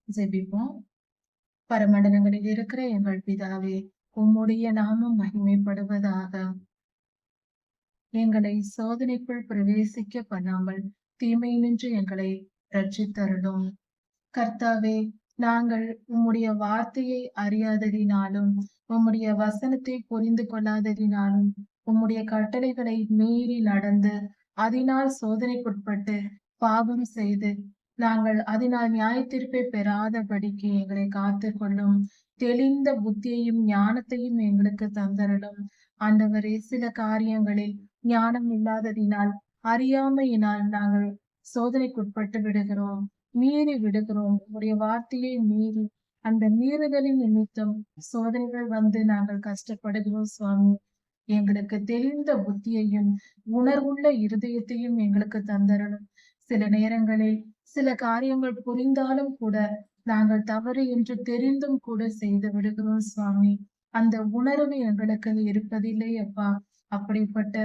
ஜெபிப்போம். பரமண்டலங்களில் இருக்கிற எங்கள் பிதாவே, உம்முடைய நாமம் மகிமைப்படுவதாக. எங்களை சோதனைக்குள் பிரவேசிக்க பண்ணாமல் தீமையினின்று எங்களை ரட்சித்தருளும். கர்த்தாவே, நாங்கள் உம்முடைய வார்த்தையை அறியாததினாலும், உம்முடைய வசனத்தை புரிந்து கொள்ளாததினாலும், உம்முடைய கட்டளைகளை மீறி நடந்து, அதனால் சோதனைக்குட்பட்டு பாவம் செய்து, நாங்கள் அதனால் நியாயத்தீர்ப்பை பெறாதபடிக்கு எங்களை காத்துக்கொள்ளும். தெளிந்த புத்தியையும் ஞானத்தையும் எங்களுக்கு தந்தருளும். ஆண்டவரே, சில காரியங்களில் ஞானம் இல்லாததினால், அறியாமையினால் நாங்கள் சோதனைக்குட்பட்டு விடுகிறோம், மீறி விடுகிறோம். உம்முடைய வார்த்தையை மீறி அந்த மீறுதலின் நிமித்தம் சோதனைகள் வந்து நாங்கள் கஷ்டப்படுகிறோம் சுவாமி. எங்களுக்கு தெளிந்த புத்தியையும் உணர்வுள்ள இருதயத்தையும் எங்களுக்கு தந்தரணும். சில நேரங்களில் சில காரியங்கள் புரிந்தாலும் கூட நாங்கள் தவறு என்று தெரிந்தும் கூட செய்து விடுகிறோம் சுவாமி. அந்த உணர்வு எங்களுக்கு இருப்பதில்லை அப்பா. அப்படிப்பட்ட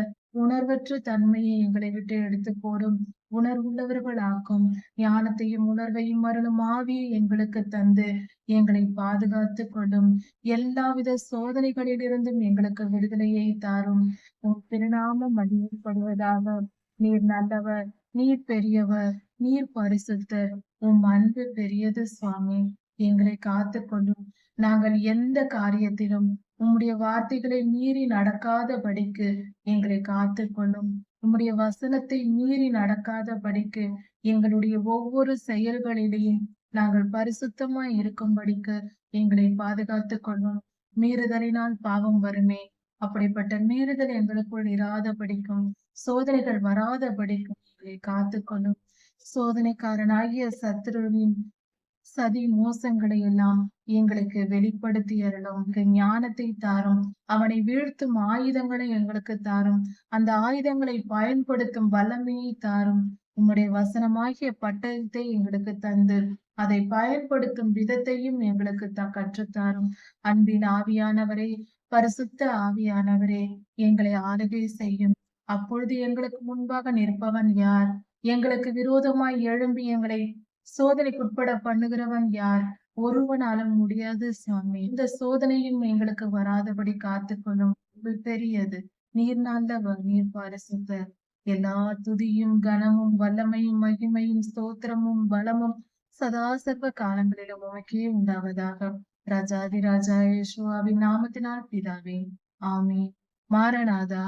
உணர்வற்ற தன்மையை எங்களை விட்டு எடுத்து போடும். உணர்வுள்ளவர்கள் ஆக்கும். ஞானத்தையும் உணர்வையும் அருளும் ஆவியை எங்களுக்கு தந்து எங்களை பாதுகாத்து கொள்ளும். எல்லாவித சோதனைகளிலிருந்தும் எங்களுக்கு விடுதலையை தாரும். உம் திருநாமம் மகிமைப்படுவதாக. நீர் நல்லவர், நீர் பெரியவர், நீர் பரிசுத்தர். உம் அன்பு பெரியது சுவாமி. எங்களை காத்துக்கொள்ளும். நாங்கள் எந்த காரியத்திலும் உம்முடைய வார்த்தைகளை மீறி நடக்காதபடிக்கு எங்களை காத்துக்கொள்ளும். உம்முடைய வசனத்தை மீறி நடக்காதபடிக்கு எங்களுடைய ஒவ்வொரு செயல்களிலேயும் நாங்கள் பரிசுத்தமாய் இருக்கும்படிக்கு எங்களை பாதுகாத்துக் கொள்ளும். மீறுதலினால் பாவம் வருமே, அப்படிப்பட்ட மீறுதல் எங்களுக்குள் இராதபடிக்கும், சோதனைகள் வராதபடிக்கும் எங்களை காத்துக்கொள்ளும். சோதனைக்காரனாகிய சத்துருவின் சதி மோசங்களை எல்லாம் எங்களுக்கு வெளிப்படுத்தி அருளும். ஞானத்தை தாரும். அவனை வீழ்த்தும் ஆயுதங்களை எங்களுக்கு தாரும். அந்த ஆயுதங்களை பயன்படுத்தும் வல்லமையை தாரும். உம்முடைய வசனமாகிய பட்டயத்தை எங்களுக்கு தந்து அதை பயன்படுத்தும் விதத்தையும் எங்களுக்கு கற்றுத்தாரும். அன்பின் ஆவியானவரே, பரிசுத்த ஆவியானவரே, எங்களை ஆளுகை செய்யும். அப்பொழுது எங்களுக்கு முன்பாக நிற்பவன் யார்? எங்களுக்கு விரோதமாய் எழும்பி எங்களை சோதனைக்குட்பட பண்ணுகிறவன் யார்? ஒருவனாலும் முடியாது சுவாமி. இந்த சோதனையும் எங்களுக்கு வராதபடி காத்துக்கொள்ளும். பெரியது. நீர் நல்லவர், நீர் பரிசுத்தர். எல்லா துதியும் கனமும் வல்லமையும் மகிமையும் ஸ்தோத்திரமும் பலமும் சதா சர்வ காலங்களிலும் உமக்கே உண்டாவதாக. ராஜாதி ராஜா இயேசுவின் நாமத்தினால் பிதாவே, ஆமென். மாரநாதா.